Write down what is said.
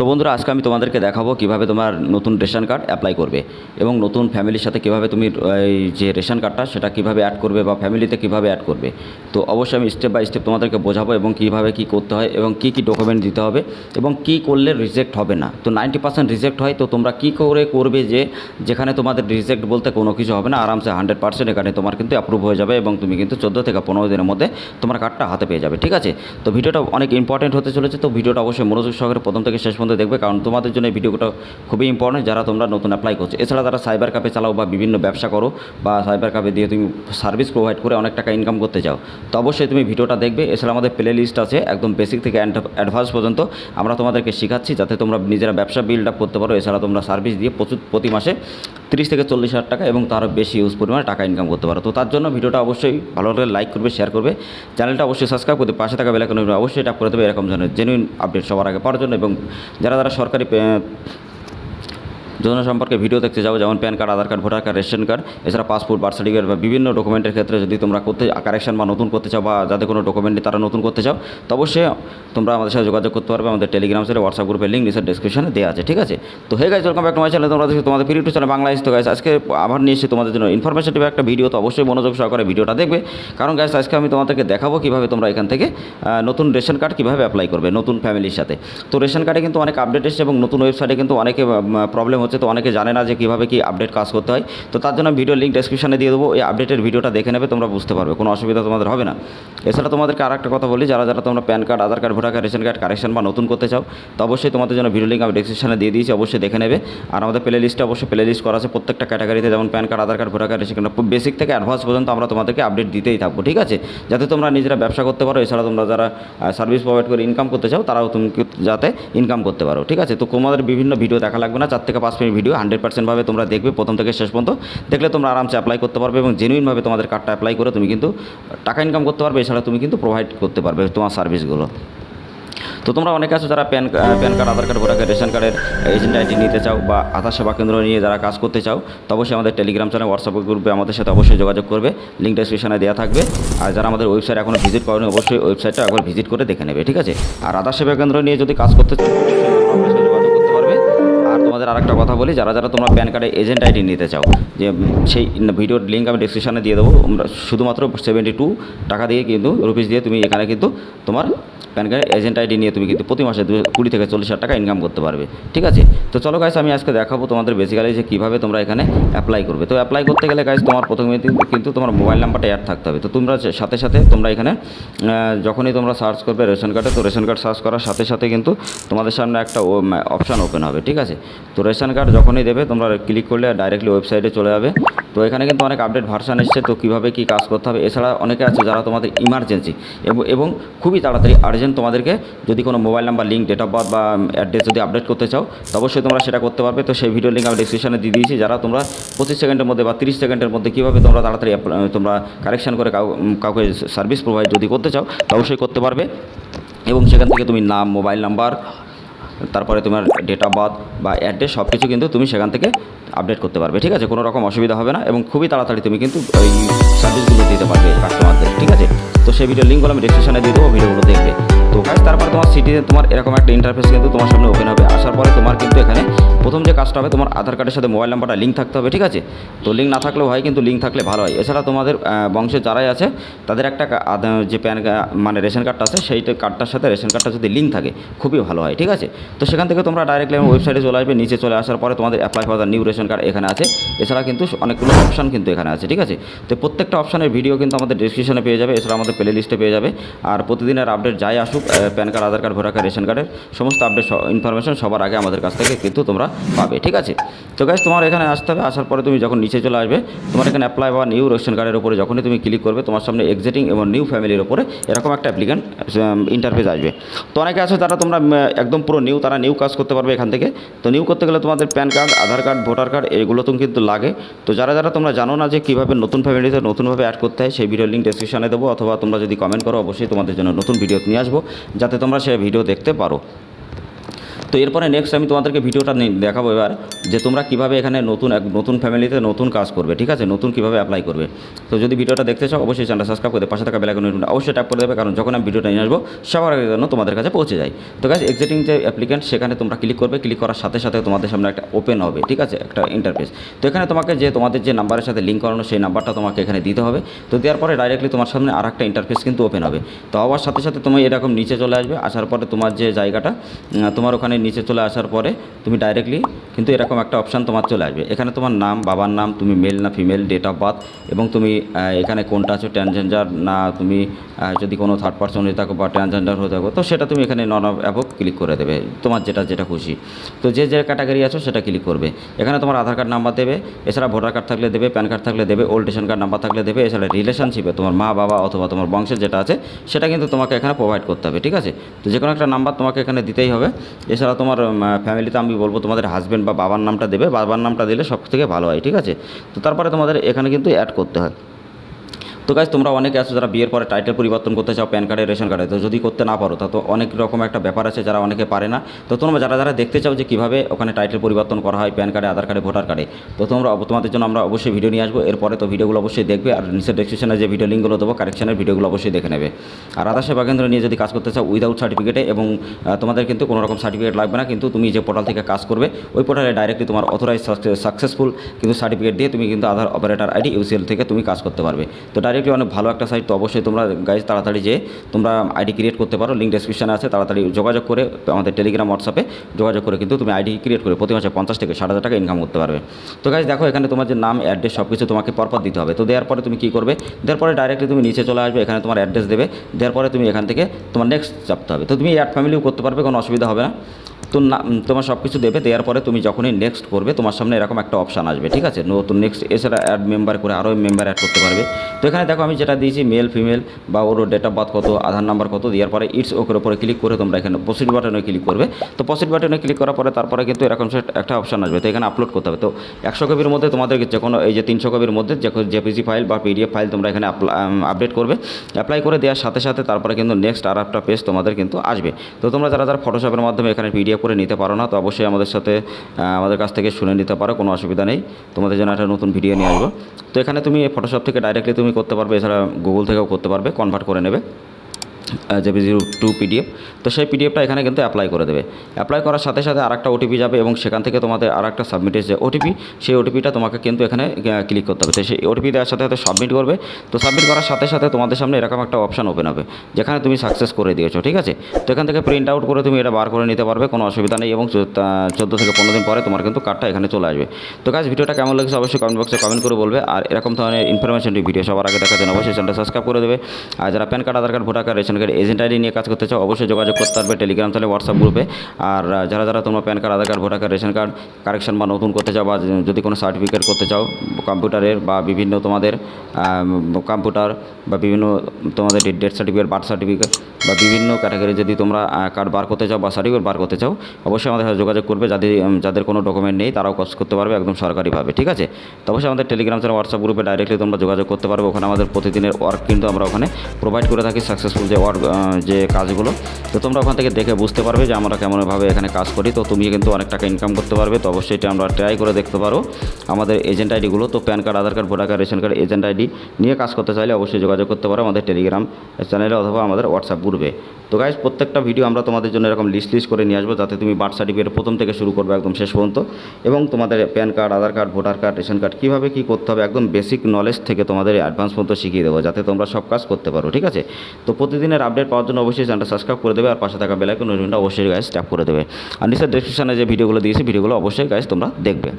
তো বন্ধুরা, আজকে আমি তোমাদেরকে দেখাবো কিভাবে তোমার নতুন রেশন কার্ড অ্যাপ্লাই করবে এবং নতুন ফ্যামিলির সাথে কিভাবে তুমি এই যে রেশন কার্ডটা সেটা কিভাবে অ্যাড করবে বা ফ্যামিলিতে কিভাবে অ্যাড করবে। তো অবশ্যই আমি স্টেপ বাই স্টেপ তোমাদেরকে বোঝাবো এবং কিভাবে কি করতে হয় এবং কি ডকুমেন্ট দিতে হবে এবং কি করলে রিজেক্ট হবে না। তো 90% রিজেক্ট হয়, তো তোমরা কি করে করবে যে যেখানে তোমাদের রিজেক্ট বলতে কোনো কিছু হবে না, আরামসে 100% এখানে তোমার কিন্তু অ্যাপ্রুভ হয়ে যাবে এবং তুমি কিন্তু 14 থেকে 15 দিনের মধ্যে তোমার কার্ডটা হাতে পেয়ে যাবে। ঠিক আছে, তো ভিডিওটা অনেক ইম্পর্টেন্ট হতে চলেছে, তো ভিডিওটা অবশ্যই মনোযোগ সহকারে প্রথম থেকে শেষ পর্যন্ত দেখবে, কারণ তোমাদের জন্য এই ভিডিওটা খুবই ইম্পর্টেন্ট যারা তোমরা নতুন অ্যাপ্লাই করছো। এছাড়া যারা সাইবার ক্যাফে চালাও বা বিভিন্ন ব্যবসা করো বা সাইবার ক্যাফে দিয়ে তুমি সার্ভিস প্রোভাইড করে অনেক টাকা ইনকাম করতে চাও, তো অবশ্যই তুমি ভিডিওটা দেখবে। এছাড়া আমাদের প্লে লিস্ট আছে একদম বেসিক থেকে অ্যাডভান্স পর্যন্ত, আমরা তোমাদেরকে শেখাচ্ছি যাতে তোমরা নিজেরা ব্যবসা বিল্ড আপ করতে পারো। এছাড়া তোমরা সার্ভিস দিয়ে প্রতি মাসে 30 থেকে 40 হাজার টাকা এবং তারও বেশি ইউজ পরিমাণে টাকা ইনকাম করতে পারো। তো তার জন্য ভিডিওটা অবশ্যই ভালো করে লাইক করবে, শেয়ার করবে, চ্যানেলটা অবশ্যই সাবস্ক্রাইব করতে, পাশে থাকা বেল আইকন অবশ্যই ট্যাপ করে দেবে এরকম ধরনের জেনুইন আপডেট সবার আগে পাওয়ার জন্য। এবং যারা সরকারি যোজনা সম্পর্কে ভিডিও দেখতে যাও, যেমন PAN card, Aadhaar card, voter card, ration card, এছাড়া পাসপোর্ট, বার্থ সার্টিফিকেট বা বিভিন্ন ডকুমেন্টের ক্ষেত্রে যদি তোমরা করতে কারেকশন বা নতুন করতে চাও বা যাদের কোনো ডকুমেন্ট তারা নতুন করতে চাও, তো অবশ্যই তোমরা আমাদের সাথে যোগাযোগ করতে পারবে। আমাদের টেলিগ্রাম চ্যানেল, হোয়াটসঅ্যাপ গ্রুপের লিঙ্ক নিচে ডেসক্রিপশনে দেওয়া আছে। ঠিক আছে, তো hey guys, welcome back to my channel. তোমাদের ফ্রি টু চ্যানেল বাংলা ইস। তো গাইজ, আজকে আবার নিয়ে এসে তোমাদের জন্য ইনফরমেশন একটা ভিডিও, তো অবশ্যই মনোযোগ সহকারে ভিডিওটা দেখবে, কারণ গাইজ আজকে আমি তোমাদেরকে দেখাবো কীভাবে তোমরা এখান থেকে নতুন রেশন কার্ড কীভাবে অ্যাপ্লাই করবে নতুন ফ্যামিলির সাথে। তো রেশন কার্ডে কিন্তু অনেক আপডেট এসেছে এবং নতুন ওয়েবসাইটে কিন্তু অনেকে প্রবলেম হচ্ছে, তো অনেকে জানে না যে কীভাবে কি আপডেট কাজ করতে হয়। তো তার জন্য ভিডিও লিঙ্ক ডেসক্রিপশনে দিয়ে দেবো, এই আপডেটের ভিডিওটা দেখে নেবে, তোমরা বুঝতে পারবে, কোনো অসুবিধা তোমাদের হবে না। এছাড়া তোমাদেরকে আর একটা কথা বলি, যারা তোমরা PAN card, Aadhaar card, voter card, ration card correction বা নতুন করতে চাও, তো অবশ্যই তোমাদের জন্য ভিডিও লিঙ্ক আমি ডেসক্রিপশনে দিয়ে দিয়েছি, অবশ্যই দেখে নেবে। আর আমাদের প্লে লিস্টে অবশ্যই প্লে লিস্ট করা আছে প্রত্যেকটা ক্যাটাগরিতে, যেমন PAN card, Aadhaar card, voter card, ration card, basic থেকে অ্যাডভান্স পর্যন্ত আমরা তোমাদেরকে আপডেট দিতেই থাকবো। ঠিক আছে, যাতে তোমরা নিজেরা ব্যবসা করতে পারো। এছাড়া তোমরা যারা সার্ভিস প্রোভাইড করে ইনকাম করতে চাও, তারাও তুমি যাতে ইনকাম করতে পারো। ঠিক আছে, তো তোমাদের বিভিন্ন ভিডিও দেখা লাগবে না, 4 থেকে 5 মিনিট ভিডিও 100% ভাবে তোমরা দেখবে প্রথম থেকে শেষ পর্যন্ত, দেখলে তোমরা আরামসে অ্যাপ্লাই করতে পারবে এবং জেনুইনভাবে তোমাদের কার্ডটা অ্যাপ্লাই করে তুমি কিন্তু টাকা ইনকাম করতে পারবে। এছাড়া তুমি কিন্তু প্রোভাইড করতে পারবে তোমার সার্ভিসগুলো। তো তোমরা অনেকে আছো যারা PAN card, Aadhaar card, voter card, ration কার্ডের এজেন্ট আইডি নিতে চাও বা আধার সেবা কেন্দ্র নিয়ে যারা কাজ করতে চাও, তো অবশ্যই আমাদের টেলিগ্রাম চ্যানেল, হোয়াটসঅ্যাপ গ্রুপে আমাদের সাথে অবশ্যই যোগাযোগ করবে, লিঙ্ক ডেসক্রিপশনে দেওয়া থাকবে। আর যারা আমাদের ওয়েবসাইট এখনও ভিজিট করেনি, অবশ্যই ওয়েবসাইটটা একবার ভিজিট করে দেখে নেবে। ঠিক আছে, আর আধার সেবা কেন্দ্র নিয়ে যদি কাজ করতে চাও, অবশ্যই যোগাযোগ করতে পারবে। আর তোমাদের আরেকটা কথা বলি, যারা তোমরা প্যান কার্ডে এজেন্ট আইডি নিতে চাও, যে সেই ভিডিওর লিঙ্ক আমি ডেসক্রিপশনে দিয়ে দেবো। আমরা শুধুমাত্র 72 টাকা দিয়ে কিন্তু রুপিস দিয়ে তুমি এখানে কিন্তু তোমার প্যান কার্ড এজেন্ট আইডি নিয়ে তুমি কিন্তু প্রতি মাসে 20 থেকে 40 হাজার টাকা ইনকাম করতে পারবে। ঠিক আছে, তো চলো গাইস, আমি আজকে দেখাবো তোমাদের বেসিক্যালি যে কীভাবে তোমরা এখানে অ্যাপ্লাই করবে। তো অ্যাপ্লাই করতে গেলে গাইস তোমার প্রথমে কিন্তু তোমার মোবাইল নাম্বারটা অ্যাড থাকতে হবে। তো তোমরা সাথে সাথে তোমরা এখানে যখনই তোমরা সার্চ করবে রেশন কার্ডে, তো রেশন কার্ড সার্চ করার সাথে সাথে কিন্তু তোমাদের সামনে একটা অপশান ওপেন হবে। ঠিক আছে, তো রেশন কার্ড যখনই দেবে তোমরা ক্লিক করলে ডাইরেক্টলি ওয়েবসাইটে চলে যাবে। তো এখানে কিন্তু অনেক আপডেট ভার্সান এসছে, তো কীভাবে কী কাজ করতে হবে। এছাড়া অনেকে আছে যারা তোমাদের ইমার্জেন্সি এবং খুবই তাড়াতাড়ি আর্জেন্ট তোমাদেরকে যদি কোনো mobile number, link, date of birth বা অ্যাড্রেস যদি আপডেট করতে চাও, তো অবশ্যই তোমরা সেটা করতে পারবে। তো সেই ভিডিও লিঙ্ক আমি ডেসক্রিপশনে দিয়ে দিয়েছি, যারা তোমরা 25 সেকেন্ডের মধ্যে বা 30 সেকেন্ডের মধ্যে কীভাবে তোমরা তাড়াতাড়ি তোমরা কারেকশন করে কাউকে সার্ভিস প্রোভাইড যদি করতে চাও, তো অবশ্যই করতে পারবে। এবং সেখান থেকে তুমি নাম, মোবাইল নাম্বার, তারপরে তোমার ডেট অফ বার্থ বা অ্যাড্রেস সব কিছু কিন্তু তুমি সেখান থেকে আপডেট করতে পারবে। ঠিক আছে, কোনো রকম অসুবিধা হবে না এবং খুবই তাড়াতাড়ি তুমি কিন্তু ওই সার্ভিসগুলো দিতে পারবে কাস্টমারদের। ঠিক আছে, তো সেই ভিডিও লিঙ্কগুলো আমি ডেসক্রিপশনে দিয়ে দেবো, ভিডিওগুলো দেখবে। তো গাইস, তারপর তোমার সিটিতে তোমার এরকম একটা ইন্টারফেস কিন্তু তোমার সামনে ওপেন হবে। আসার পরে তোমার কিন্তু এখানে প্রথম যে কাজটা হবে, তোমার আধার কার্ডের সাথে মোবাইল নাম্বারটা লিঙ্ক থাকতে হবে। ঠিক আছে, তো লিঙ্ক না থাকলেও হয়, কিন্তু লিঙ্ক থাকলে ভালো হয়। এছাড়া তোমাদের বংশে যারাই আছে তাদের একটা যে প্যান মানে রেশন কার্ডটা আছে, সেই কার্ডটার সাথে রেশন কার্ডটা যদি লিঙ্ক থাকে খুবই ভালো হয়। ঠিক আছে, তো সেখান থেকে তোমরা ডাইরেক্টলি ওয়েবসাইটে চলে আসবে। নিচে চলে আসার পরে তোমাদের apply for the new ration card এখানে আছে। এছাড়া কিন্তু অনেকগুলো অপশান কিন্তু এখানে আছে। ঠিক আছে, তো প্রত্যেকটা অপশানের ভিডিও কিন্তু আমাদের ডেসক্রিপশনে পেয়ে যাবে, এছাড়া আমাদের প্লে লিস্টে পেয়ে যাবে। আর প্রতিদিনের আপডেট যাই আসুক, pan card, Aadhaar card, voter card, ration কার্ডের সমস্ত আপডেট ইনফরমেশন সবার আগে আমাদের কাছ থেকে কিন্তু তোমরা পাবে। ঠিক আছে, তো গাইস, তোমার এখানে আসতে হবে। আসার পরে তুমি যখন নিচে চলে আসবে, তোমার এখানে অ্যাপ্লাই বা নিউ রেশন কার্ডের উপরে যখনই তুমি ক্লিক করবে, তোমার সামনে এক্সিটিং এবং নিউ ফ্যামিলির উপরে এরকম একটা অ্যাপ্লিকেন্ট ইন্টারফেস আসবে। তো অনেকে আছে যারা তোমরা একদম পুরো নিউ, তারা নিউ কাজ করতে পারবে এখান থেকে। তো নিউ করতে গেলে তোমাদের PAN card, Aadhaar card, voter card এগুলো তো কিন্তু লাগে। তো যারা তোমরা জানো না যে কীভাবে নতুন ফ্যামিলিতে নতুনভাবে অ্যাড করতে হয়, সেই ভিডিও লিঙ্ক ডেসক্রিপশনে দেবো, অথবা তোমরা যদি কমেন্ট করো, অবশ্যই তোমাদের জন্য নতুন ভিডিও নিয়ে আসবো যাতে তোমরা সেই ভিডিও দেখতে পারো। তো এরপরে নেক্সট আমি তোমাদেরকে ভিডিওটা দেখাবো এবার যে তোমরা কীভাবে এখানে নতুন ফ্যামিলিতে নতুন কাজ করবে, ঠিক আছে, নতুন কীভাবে অ্যাপ্লাই করবে। তো যদি ভিডিওটা দেখতে চাও অবশ্যই চ্যানেলটা সাবস্ক্রাইব করে পাশে থাকা বেল আইকন অবশ্যই ট্যাপ করে দেবে, কারণ যখন আমি ভিডিওটা নিয়ে আসবো সবার আগে যেন তোমাদের কাছে পৌঁছে যায়। তো গাইস এক্সিটিং যে অ্যাপ্লিকেন্ট সেখানে তোমরা ক্লিক করবে, ক্লিক করার সাথে সাথে তোমাদের সামনে একটা ওপেন হবে, ঠিক আছে, একটা ইন্টারফেস। তো এখানে তোমাকে তোমাদের যে নাম্বারের সাথে লিঙ্ক করানো সেই নাম্বারটা তোমাকে এখানে দিতে হবে। তো দেওয়ার পরে ডাইরেক্টলি তোমার সামনে আর একটা ইন্টারফেস কিন্তু ওপেন হবে। তো হওয়ার সাথে সাথে তুমি এরকম নিচে চলে আসবে, আসার পরে তোমার যে জায়গাটা তোমার ওখানে নিচে চলে আসার পরে তুমি ডাইরেক্টলি কিন্তু এরকম একটা অপশান তোমার চলে আসবে। এখানে তোমার নাম, বাবার নাম, তুমি মেল না ফিমেল, ডেট অফ বার্থ, এবং তুমি এখানে কোনটা আছো, ট্রান্সজেন্ডার না তুমি যদি কোনো থার্ড পার্সন হয়ে থাকো বা ট্রান্সজেন্ডার হয়ে থাকো, তো সেটা তুমি এখানে নন অ্যাবভ ক্লিক করে দেবে, তোমার যেটা খুশি। তো যে ক্যাটাগরি আছো সেটা ক্লিক করবে। এখানে তোমার আধার কার্ড নাম্বার দেবে, এছাড়া ভোটার কার্ড থাকলে দেবে, প্যান কার্ড থাকলে দেবে, ওল্ড রেশন কার্ড নাম্বার থাকলে দেবে, এছাড়া রিলেশনশিপে তোমার মা বাবা অথবা তোমার বংশের যেটা আছে সেটা কিন্তু তোমাকে এখানে প্রোভাইড করতে হবে, ঠিক আছে। তো যে কোনো একটা নাম্বার তোমাকে এখানে দিতেই হবে। এছাড়া তোমার ফ্যামিলিতে আমি বলবো তোমাদের হাজব্যান্ড বা বাবার নামটা দেবে, বাবার নামটা দিলে সব থেকে ভালো হয়, ঠিক আছে। তো তারপরে তোমাদের এখানে কিন্তু অ্যাড করতে হয়। তো গাইজ তোমরা অনেকে আছো যারা বিয়ের পরে টাইটেল পরিবর্তন করতে চাও প্যান কার্ডে, রেশন কার্ডে, তো যদি করতে না পারো তা তো অনেক রকম একটা ব্যাপার আছে যারা অনেকে পারে না। তো তোমরা যারা দেখতে চাও যে কীভাবে ওখানে টাইটেল পরিবর্তন করা হয় প্যান কার্ডে, আধার কার্ডে, ভোটার কার্ডে, তো তোমাদের জন্য আমরা অবশ্যই ভিডিও নিয়ে আসবো। এরপরে তো ভিডিওগুলো অবশ্যই দেখবে, আর নিচের ডেসক্রিপশনে যে ভিডিও লিঙ্কগুলো দেবো কারেকশনের ভিডিওগুলো অবশ্যই দেখে নেবে। আর আধার সেবা কেন্দ্র নিয়ে যদি কাজ করতে চাও উইদাউট সার্টিফিকেটে, এবং তোমাদের কিন্তু কোনো রকম সার্টিফিকেট লাগবে না, কিন্তু তুমি যে পোর্টাল থেকে কাজ করবে ওই পোর্টালে ডাইরেক্টলি তোমার অথরাইজ সাকসেসফুল কিন্তু সার্টিফিকেট দিয়ে তুমি কিন্তু আধার অপারেটর আইডি ইউসিএল থেকে তুমি কাজ করতে পারবে। তো ডাইরেক্টলি অনেক ভালো একটা সাইট। তো অবশ্যই তোমরা গাইজ তাড়াতাড়ি যে তোমরা আইডি ক্রিয়েট করতে পারো, লিঙ্ক ডেসক্রিপশনে আছে, তাড়াতাড়ি যোগাযোগ করে আমাদের টেলিগ্রাম হোয়াটসঅ্যাপে যোগাযোগ করে কিন্তু তুমি আইডি ক্রিয়েট করে প্রতি মাসে 50 থেকে 60,000 টাকা ইনকাম করতে পারবে। তো গাইজ দেখো এখানে তোমার যে নাম, অ্যাড্রেস সব কিছু তোমাকে পরপর দিতে হবে। তো দেওয়ার পরে তুমি কী করবে, দেওয়ার পরে ডাইরেক্টলি তুমি নিচে চলে আসবে, এখানে তোমার অ্যাড্রেস দেবে, দেওয়ার পরে তুমি এখান থেকে তোমার নেক্সট চাপতে হবে। তো তুমি অ্যাড ফ্যামিলিও করতে পারবে, কোনো অসুবিধা হবে না। তো তোমার সব কিছু দেবে, দেওয়ার পরে তুমি যখনই নেক্সট করবে তোমার সামনে এরকম একটা অপশান আসবে, ঠিক আছে, নতুন নেক্সট। এছাড়া অ্যাড মেম্বার করে আরও মেম্বার অ্যাড করতে পারবে। তো এখানে দেখো আমি যেটা দিয়েছি মেল ফিমেল বা ওর ডেট অফ বার্থ কত, আধার নাম্বার কত, দেওয়ার পরে ইটস ওকের উপরে ক্লিক করে তোমরা এখানে প্রসিড বাটনে ক্লিক করবে। তো প্রসিড বাটনে ক্লিক করার পরে তারপরে কিন্তু এরকম একটা অপশান আসবে। তো এখানে আপলোড করতে হবে। তো 100 কপির মধ্যে তোমাদের যে কোনো এই যে 300 কপির মধ্যে যে জেপিজি ফাইল বা পিডিএফ ফাইল তোমরা এখানে আপডেট করবে। অ্যাপ্লাই করে দেওয়ার সাথে সাথে তারপরে কিন্তু নেক্সট আর একটা পেজ তোমাদের কিন্তু আসবে। তো তোমরা যারা ফটোশপের মাধ্যমে এখানে পিডিএফ করে নিতে পারো না, তো অবশ্যই আমাদের কাছ থেকে শুনে নিতে পারো, কোনো অসুবিধা নেই। তোমাদের জন্য একটা নতুন ভিডিও নিয়ে আসবো। তো এখানে তুমি ফটোশপ থেকে ডাইরেক্টলি তুমি করতে পারবে, এছাড়া গুগল থেকেও করতে পারবে, কনভার্ট করে নেবে জেপিজি টু পিডিএফ। তো সেই পিডিএফটা এখানে কিন্তু অ্যাপ্লাই করে দেবে। অ্যাপ্লাই করার সাথে সাথে আরেকটা ওটিপি যাবে, এবং সেখান থেকে তোমাদের আরেকটা সাবমিটের যে ওটিপি, সেই ওটিপিটা তোমাকে কিন্তু এখানে ক্লিক করতে হবে। তো সেই ওটিপি দেওয়ার সাথে সাথে সাবমিট করবে। তো সাবমিট করার সাথে সাথে তোমাদের সামনে এরকম একটা অপশান ওপেন হবে যেখানে তুমি সাকসেস করে দিয়েছো, ঠিক আছে। তো এখান থেকে প্রিন্ট আউট করে তুমি এটা বার করে নিতে পারবে, কোনো অসুবিধা নেই, এবং 14 থেকে 15 দিন পরে তোমার কিন্তু কার্ডটা এখানে চলে আসবে। তো গাইস ভিডিওটা কেমন লাগছে অবশ্যই কমেন্ট বক্সে কমেন্ট করে বলবে। আর এরকম ধরনের ইনফরমেশনটি ভিডিও সবার আগে দেখার জন্য অবশ্যই চ্যানেলটা সাবস্ক্রাইব করে দেবে। আর যারা PAN card, Aadhaar card, voter card, ration card, agent ID নিয়ে কাজ করতে চাও অবশ্যই যোগাযোগ করতে পারবে টেলিগ্রাম চ্যানেল, হোয়াটসঅ্যাপ গ্রুপে। আর যারা তোমরা PAN card, Aadhaar card, voter card, ration card correction বা নতুন করতে চাও, বা যদি কোনো সার্টিফিকেট করতে চাও কম্পিউটারের বা বিভিন্ন তোমাদের কম্পিউটার বা বিভিন্ন তোমাদের ডেথ সার্টিফিকেট, বার্থ সার্টিফিকেট বা বিভিন্ন ক্যাটাগরি যদি তোমরা কার্ড বার করতে চাও বা সার্টিফিকেট বার করতে চাও অবশ্যই আমাদের সাথে যোগাযোগ করবে। যাদের কোনো ডকুমেন্ট নেই তারাও কাজ করতে পারবে একদম সরকারিভাবে, ঠিক আছে। তো অবশ্যই আমাদের টেলিগ্রাম চ্যানেল, হোয়াটসঅ্যাপ গ্রুপে ডাইরেক্টলি তোমরা যোগাযোগ করতে পারবে। ওখানে আমাদের প্রতিদিনের ওয়ার্ক কিন্তু আমরা ওখানে প্রোভাইড করে থাকি, সাকসেসফুল যে ওয়ার্ক যে কাজগুলো। তো তোমরা ওখান থেকে দেখে বুঝতে পারবে যে আমরা কেমনভাবে এখানে কাজ করি। তো তুমি কিন্তু অনেক টাকা ইনকাম করতে পারবে। তো অবশ্যই এটা আমরা ট্রাই করে দেখতে পারো আমাদের এজেন্ট আইডিগুলো। তো PAN card, Aadhaar card, voter card, ration card, agent ID নিয়ে কাজ করতে চাইলে অবশ্যই যোগাযোগ করতে পারো আমাদের টেলিগ্রাম চ্যানেলে অথবা আমাদের হোয়াটসঅ্যাপ গ্রুপে। তো গাইজ প্রত্যেকটা ভিডিও আমরা তোমাদের জন্য এরকম লিস্ট করে নিয়ে আসবো, যাতে তুমি বার্থ সার্টিফিকেট প্রথম থেকে শুরু করবে একদম শেষ পর্যন্ত, এবং তোমাদের PAN card, Aadhaar card, voter card, ration card কীভাবে কী করতে হবে একদম বেসিক নলেজ থেকে তোমাদের অ্যাডভান্স পর্যন্ত শিখিয়ে দেবো, যাতে তোমরা সব কাজ করতে পারো, ঠিক আছে। তো প্রতিদিনের আপডেট পাওয়ার জন্য অবশ্যই চ্যানেলটা সাবস্ক্রাইব করে দেবে, আর পাশে থাকা বেল আইকন অবশ্যই গাইজ ট্যাপ করে দেবে। আর নিচের ডেসক্রিপশনে যে ভিডিওগুলো দিয়েছি ভিডিওগুলো অবশ্যই গাইজ তোমরা দেখবে।